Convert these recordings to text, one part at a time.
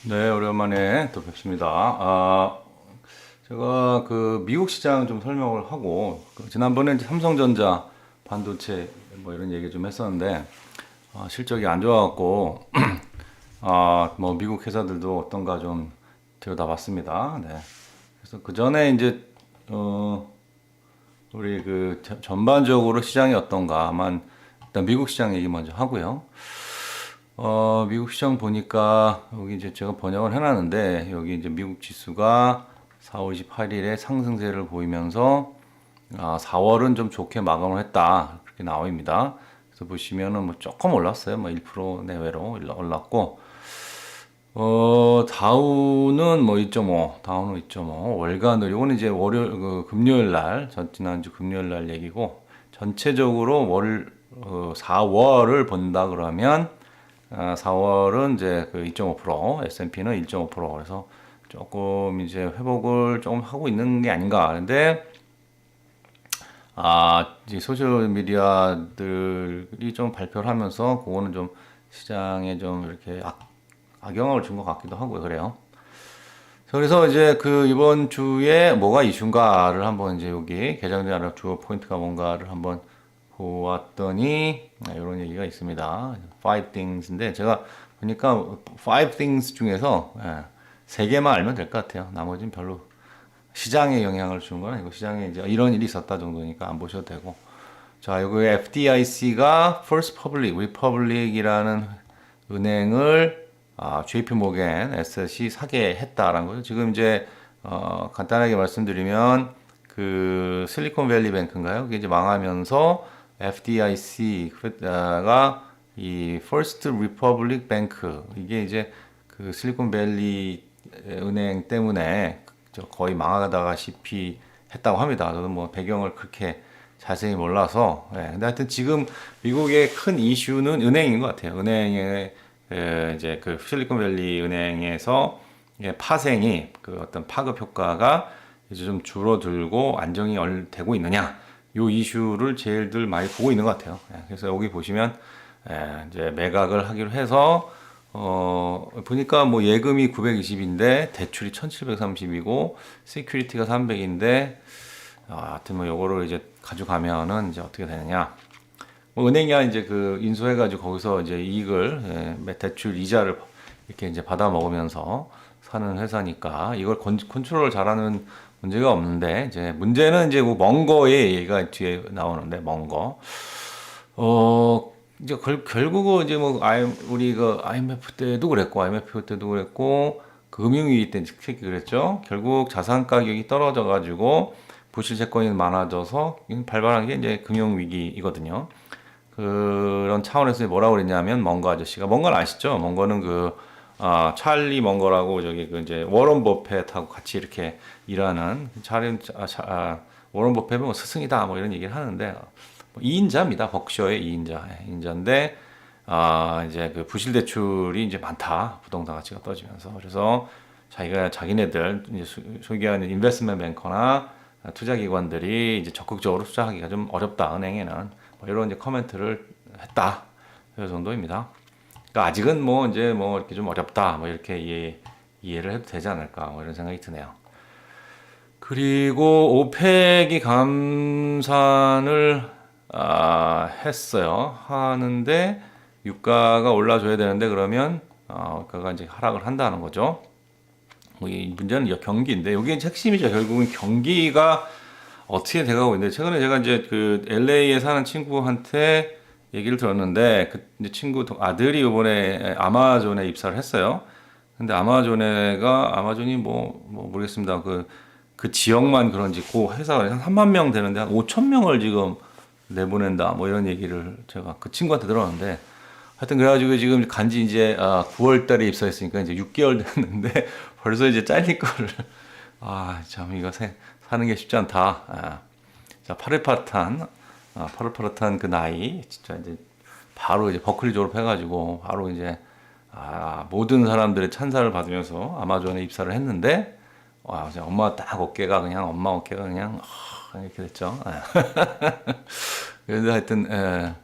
네, 오랜만에 또 뵙습니다. 제가 그 미국 시장 좀 설명을 하고, 지난번에 이제 삼성전자 반도체 뭐 이런 얘기 좀 했었는데, 실적이 안 좋아갖고, 뭐 미국 회사들도 어떤가 좀 들여다봤습니다. 네. 그래서 그 전에 이제, 우리 그 전반적으로 시장이 어떤가만, 일단 미국 시장 얘기 먼저 하고요. 미국 시장 보니까 여기 이제 제가 번역을 해놨는데 여기 이제 미국 지수가 4월 28일에 상승세를 보이면서 4월은 좀 좋게 마감을 했다 그렇게 나옵니다. 그래서 보시면은 뭐 조금 올랐어요. 뭐 1% 내외로 올랐고 다우는 뭐 2.5, 다우는 2.5, 월간으로 이거는 이제 월요일 금요일 날 지난주 금요일 날 얘기고 전체적으로 4월을 본다 그러면 4월은 이제 그 2.5%, S&P는 1.5% 그래서 조금 이제 회복을 조금 하고 있는 게 아닌가 하는데 이제 소셜 미디어들이 좀 발표를 하면서 그거는 좀 시장에 좀 이렇게 악영향을 준 것 같기도 하고요. 그래요. 그래서 이제 그 이번 주에 뭐가 이슈인가를 한번 이제 여기 개장자료 주요 포인트가 뭔가를 한번 보았더니 이런 얘기가 있습니다. Five things인데 제가 보니까 five things 중에서 세 개만 알면 될 것 같아요. 나머지는 별로 시장에 영향을 주는 건 아니고 시장에 이제 이런 일이 있었다 정도니까 안 보셔도 되고. 자, 여기 FDIC가 First Public Republic이라는 은행을 JP 모건 에셋이 사게 했다라는 거죠. 지금 이제 간단하게 말씀드리면 그 실리콘밸리 뱅크인가요? 그게 이제 망하면서 FDIC가 이 First Republic Bank 이게 이제 그 실리콘밸리 은행 때문에 거의 망하다시피 했다고 합니다. 저도 뭐 배경을 그렇게 자세히 몰라서. 근데 하여튼 지금 미국의 큰 이슈는 은행인 것 같아요. 은행에 이제 그 실리콘밸리 은행에서 파생이 그 어떤 파급 효과가 이제 좀 줄어들고 안정이 되고 있느냐. 요 이슈를 제일들 많이 보고 있는 것 같아요. 그래서 여기 보시면 이제 매각을 하기로 해서 보니까 뭐 예금이 920인데 대출이 1730이고 시큐리티가 300인데 하여튼 뭐 요거를 이제 가져가면은 이제 어떻게 되느냐. 뭐 은행이야 이제 그 인수해가지고 거기서 이제 이익을 대출 이자를 이렇게 이제 받아 먹으면서 사는 회사니까 이걸 컨트롤 잘하는 문제가 없는데 이제 문제는 이제 그먼 거의 얘기가 뒤에 나오는데 먼 거. 이제 결국은 이제 뭐 우리 그 IMF 때도 그랬고 IMF 때도 그랬고 그 금융위기 때 특히 그랬죠. 결국 자산 가격이 떨어져 가지고 부실 채권이 많아져서 발발한 게 이제 금융위기이거든요. 그런 차원에서 뭐라고 그랬냐면 멍거 아저씨가 멍거는 아시죠? 멍거는 찰리 멍거라고 저기 그 이제 워런 버핏하고 같이 이렇게 일하는 워런 버핏은 뭐 스승이다 뭐 이런 얘기를 하는데 뭐 2인자입니다. 벅셔의 2인자인데 이제 그 부실 대출이 이제 많다. 부동산 가치가 떨어지면서 그래서 자기네들 이제 소개하는 인베스트먼트 뱅커나 투자기관들이 이제 적극적으로 투자하기가 좀 어렵다. 은행에는 뭐 이런 이제 커멘트를 했다. 이 정도입니다. 그러니까 아직은 뭐 이제 뭐 이렇게 좀 어렵다. 뭐 이렇게 이해를 해도 되지 않을까. 뭐 이런 생각이 드네요. 그리고 오펙이 감산을 했어요. 하는데 유가가 올라줘야 되는데 그러면 유가가 이제 하락을 한다는 거죠. 이 문제는 경기인데 여기 핵심이죠. 결국은 경기가 어떻게 돼가고 있는데 최근에 제가 이제 그 LA에 사는 친구한테 얘기를 들었는데 그 이제 친구 아들이 이번에 아마존에 입사를 했어요. 근데 아마존이 뭐 모르겠습니다. 그 지역만 그런지 그 회사가 한 3만 명 되는데 한 5천 명을 지금 내보낸다. 뭐 이런 얘기를 제가 그 친구한테 들었는데 하여튼 그래가지고 지금 간지 이제 9월 달에 입사했으니까 이제 6개월 됐는데 벌써 이제 잘릴 거를 참 이거 사는 게 쉽지 않다. 자, 파릇파릇한 그 나이 진짜 이제 바로 이제 버클리 졸업해가지고 바로 이제 모든 사람들의 찬사를 받으면서 아마존에 입사를 했는데 엄마 딱 어깨가 그냥 엄마 어깨가 그냥 이렇게 됐죠. 그래서 하여튼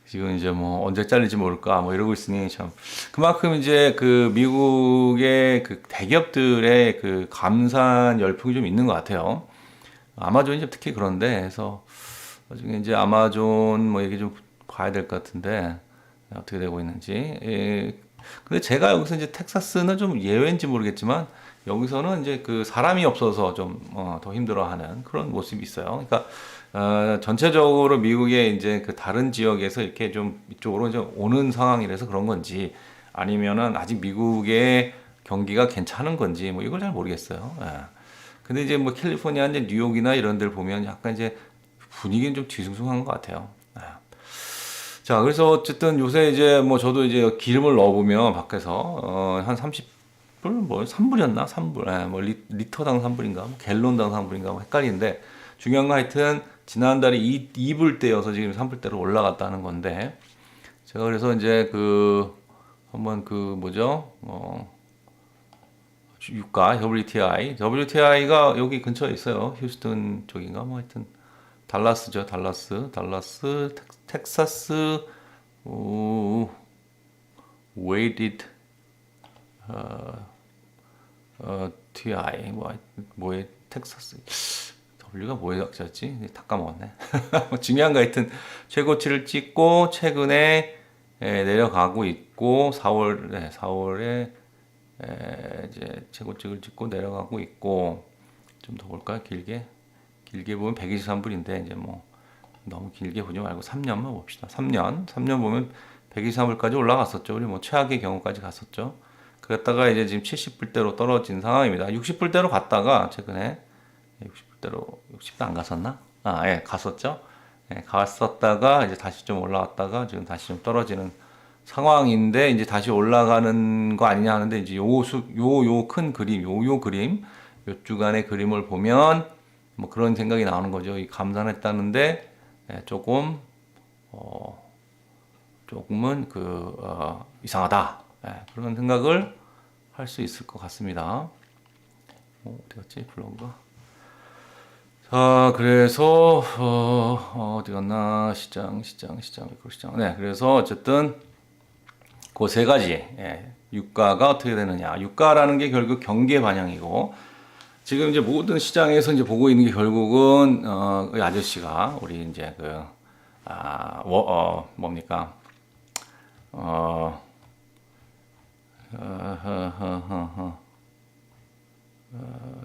지금 이제 뭐 언제 잘릴지 모를까 뭐 이러고 있으니 참 그만큼 이제 그 미국의 그 대기업들의 그 감산 열풍이 좀 있는 것 같아요. 아마존이 좀 특히 그런데 해서 나중에 이제 아마존 뭐 얘기 좀 봐야 될 것 같은데 어떻게 되고 있는지. 예. 근데 제가 여기서 이제 텍사스는 좀 예외인지 모르겠지만 여기서는 이제 그 사람이 없어서 좀 더 힘들어하는 그런 모습이 있어요. 그러니까 전체적으로 미국의 이제 그 다른 지역에서 이렇게 좀 이쪽으로 이제 오는 상황이라서 그런 건지 아니면은 아직 미국의 경기가 괜찮은 건지 뭐 이걸 잘 모르겠어요. 예. 근데 이제 뭐 캘리포니아 이제 뉴욕이나 이런 데를 보면 약간 이제 분위기는 좀 뒤숭숭한 것 같아요. 예. 자, 그래서 어쨌든 요새 이제 뭐 저도 이제 기름을 넣어보면 밖에서 한 30불 뭐 3불이었나? 3불. 예, 뭐 리터당 3불인가? 뭐 갤론당 3불인가? 뭐 헷갈리는데 중요한 건 하여튼 지난달에 2불대여서 지금 3불대로 올라갔다는 건데 제가 그래서 이제 그 한번 그 뭐죠? 유가 WTI가 여기 근처에 있어요. 휴스턴 쪽인가? 뭐 하여튼 달라스죠. 달라스, 텍사스, 오, weighted TI 뭐에 텍사스 W가 뭐에 약자였지? 다 까먹었네. 중요한 거 하여튼 최고치를 찍고 최근에 내려가고 있고 4월에 이제 최고치를 찍고 내려가고 있고 좀 더 볼까요? 길게 보면 123불인데 이제 뭐 너무 길게 보지 말고 3년만 봅시다. 3년 보면 123불까지 올라갔었죠. 우리 뭐 최악의 경우까지 갔었죠. 그랬다가 이제 지금 70불대로 떨어진 상황입니다. 60불대로 갔다가 최근에 60불대로 60도 안 갔었나? 아, 예, 갔었죠. 예, 갔었다가 이제 다시 좀 올라왔다가 지금 다시 좀 떨어지는 상황인데 이제 다시 올라가는 거 아니냐 하는데 이제 요 큰 그림, 요 그림, 요 주간의 그림을 보면 뭐 그런 생각이 나오는 거죠. 이 감산했다는데 조금 조금은 이상하다. 그런 생각을 할 수 있을 것 같습니다. 어디 갔지 블로그가? 자, 그래서 어디 갔나 시장. 네, 그래서 어쨌든 그 세 가지 유가가 어떻게 되느냐. 유가라는 게 결국 경기의 반영이고 지금 이제 모든 시장에서 이제 보고 있는 게 결국은 이 아저씨가 우리 이제 뭡니까 어,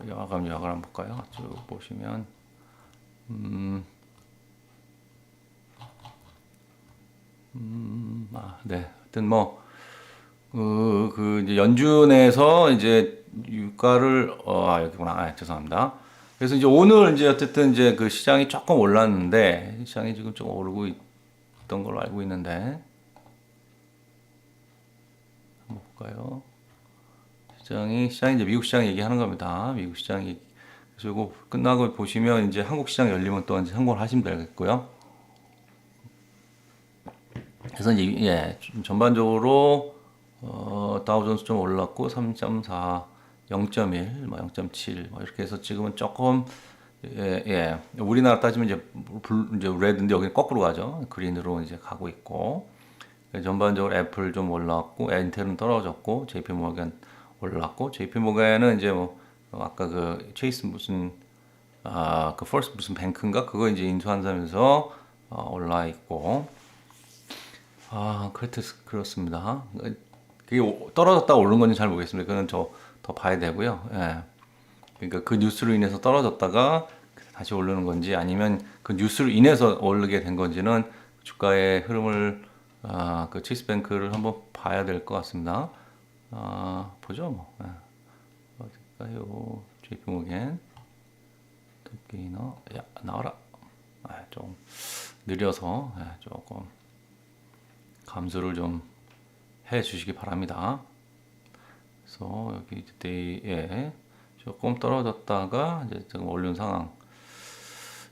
야감 한번 볼까요? 쭉 보시면 네, 하여튼 뭐 이제 연준에서 이제 유가를 여기구나. 죄송합니다. 그래서 이제 오늘 이제 어쨌든 이제 그 시장이 조금 올랐는데 시장이 지금 좀 오르고 있던 걸로 알고 있는데 한번 볼까요? 시장이 이제 미국 시장 얘기하는 겁니다. 미국 시장 얘기. 그래서 이거 끝나고 보시면 이제 한국 시장 열리면 또 이제 참고를 하시면 되겠고요. 그래서 이제 전반적으로 다우존스 좀 올랐고 3.4, 0.1, 뭐 0.7, 뭐 이렇게 해서 지금은 조금 우리나라 따지면 이제 레드인데 여기는 거꾸로 가죠. 그린으로 이제 가고 있고 전반적으로 애플 좀 올랐고 인텔은 떨어졌고 JP 모건 올랐고 JP 모건은 이제 뭐 아까 그 체이스 무슨 그 퍼스트 무슨 뱅크인가 그거 이제 인수한다면서 올라 있고 그렇습니다. 그게 떨어졌다 오른 건지 잘 모르겠습니다. 그건 저 더 봐야 되고요. 예. 그러니까 그 뉴스로 인해서 떨어졌다가 다시 오르는 건지 아니면 그 뉴스로 인해서 오르게 된 건지는 주가의 흐름을 그 체이스뱅크를 한번 봐야 될 것 같습니다. 보죠 뭐. 어딜까요? JP모겐 톱게이너 나와라. 좀 느려서 조금 감소를 좀 해 주시기 바랍니다. 그래서 여기 데이에 조금 떨어졌다가 이제 지금 올린 상황.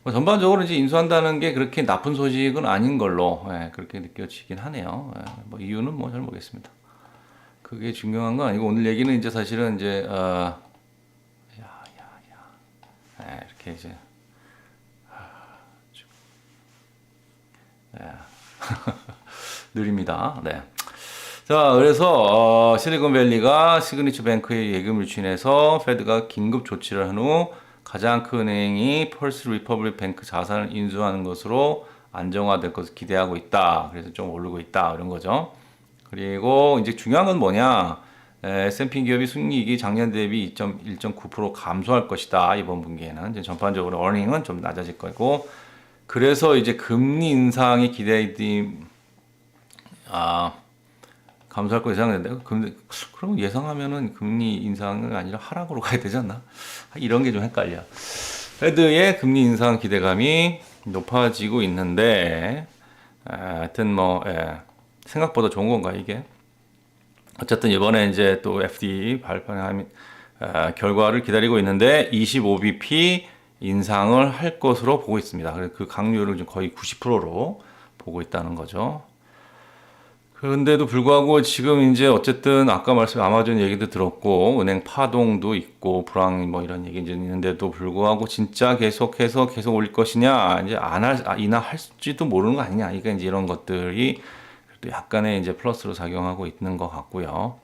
뭐 전반적으로 이제 인수한다는 게 그렇게 나쁜 소식은 아닌 걸로 그렇게 느껴지긴 하네요. 뭐 이유는 뭐 잘 모르겠습니다. 그게 중요한 건 아니고 오늘 얘기는 이제 사실은 이제 이렇게 이제 느립니다. 네. 자, 그래서 실리콘밸리가 시그니처 뱅크의 예금을 유치해서 페드가 긴급 조치를 한 후 가장 큰 은행이 펄스 리퍼블릭 뱅크 자산을 인수하는 것으로 안정화될 것을 기대하고 있다. 그래서 좀 오르고 있다. 이런 거죠. 그리고 이제 중요한 건 뭐냐? S&P 기업이 순이익이 작년 대비 1.9% 감소할 것이다. 이번 분기에는 이제 전반적으로 어닝은 좀 낮아질 거고, 그래서 이제 금리 인상이 감소할 거 예상되는데, 근데 그럼 예상하면은 금리 인상은 아니라 하락으로 가야 되지 않나? 이런 게 좀 헷갈려. 페드의 금리 인상 기대감이 높아지고 있는데, 하여튼 생각보다 좋은 건가 이게? 어쨌든 이번에 이제 또 FD 발표한 결과를 기다리고 있는데 25bp 인상을 할 것으로 보고 있습니다. 그래서 그 강률을 지금 거의 90%로 보고 있다는 거죠. 그런데도 불구하고 지금 이제 어쨌든 아까 말씀 아마존 얘기도 들었고 은행 파동도 있고 불황 뭐 이런 얘기 이제 있는데도 불구하고 진짜 계속해서 계속 올릴 것이냐 이제 인하할지도 모르는 거 아니냐 그러니까 이제 이런 것들이 또 약간의 이제 플러스로 작용하고 있는 것 같고요.